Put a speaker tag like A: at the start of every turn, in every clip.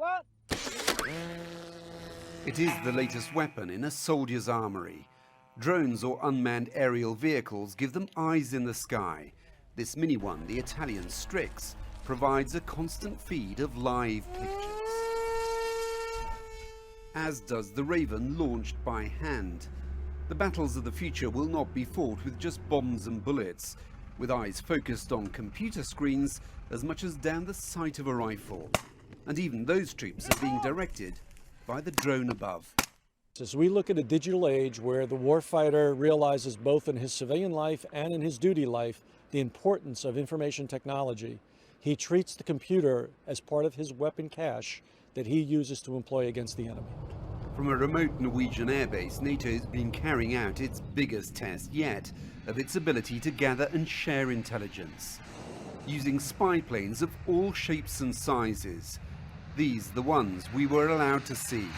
A: What?
B: It is the latest weapon in a soldier's armory. Drones or unmanned aerial vehicles give them eyes in the sky. This mini one, the Italian Strix, provides a constant feed of live pictures. As does the Raven, launched by hand. The battles of the future will not be fought with just bombs and bullets, with eyes focused on computer screens as much as down the sight of a rifle. And even those troops are being directed by the drone above.
C: As we look at a digital age where the warfighter realizes both in his civilian life and in his duty life the importance of information technology, he treats the computer as part of his weapon cache that he uses to employ against the enemy.
B: From a remote Norwegian airbase, NATO has been carrying out its biggest test yet of its ability to gather and share intelligence, using spy planes of all shapes and sizes. These the ones we were allowed to see,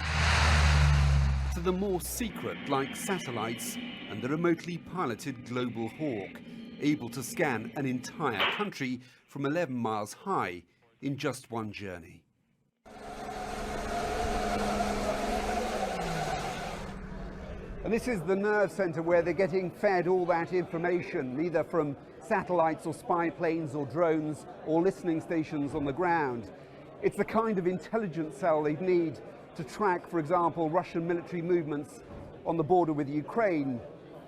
B: to the more secret, like satellites and the remotely piloted Global Hawk, able to scan an entire country from 11 miles high in just one journey. And this is the nerve center where they're getting fed all that information, either from satellites or spy planes or drones or listening stations on the ground. It's the kind of intelligence cell they'd need to track, for example, Russian military movements on the border with Ukraine,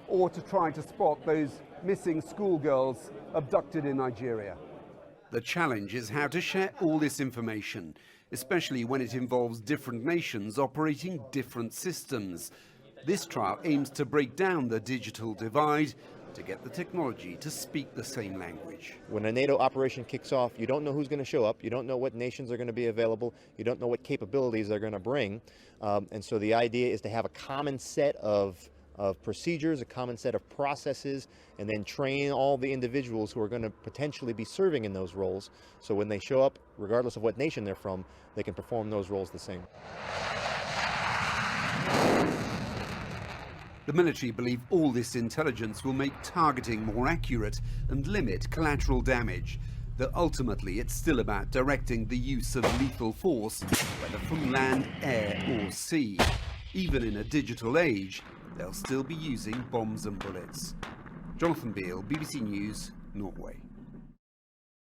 B: or to try to spot those missing schoolgirls abducted in Nigeria. The challenge is how to share all this information, especially when it involves different nations operating different systems. This trial aims to break down the digital divide to get the technology to speak the same language.
D: When a NATO operation kicks off, you don't know who's going to show up, you don't know what nations are going to be available, you don't know what capabilities they're going to bring, and so the idea is to have a common set of procedures, a common set of processes, and then train all the individuals who are going to potentially be serving in those roles, so when they show up, regardless of what nation they're from, they can perform those roles the same.
B: The military believe all this intelligence will make targeting more accurate and limit collateral damage, though ultimately it's still about directing the use of lethal force, whether from land, air or sea. Even in a digital age, they'll still be using bombs and bullets. Jonathan Beale, BBC News, Norway.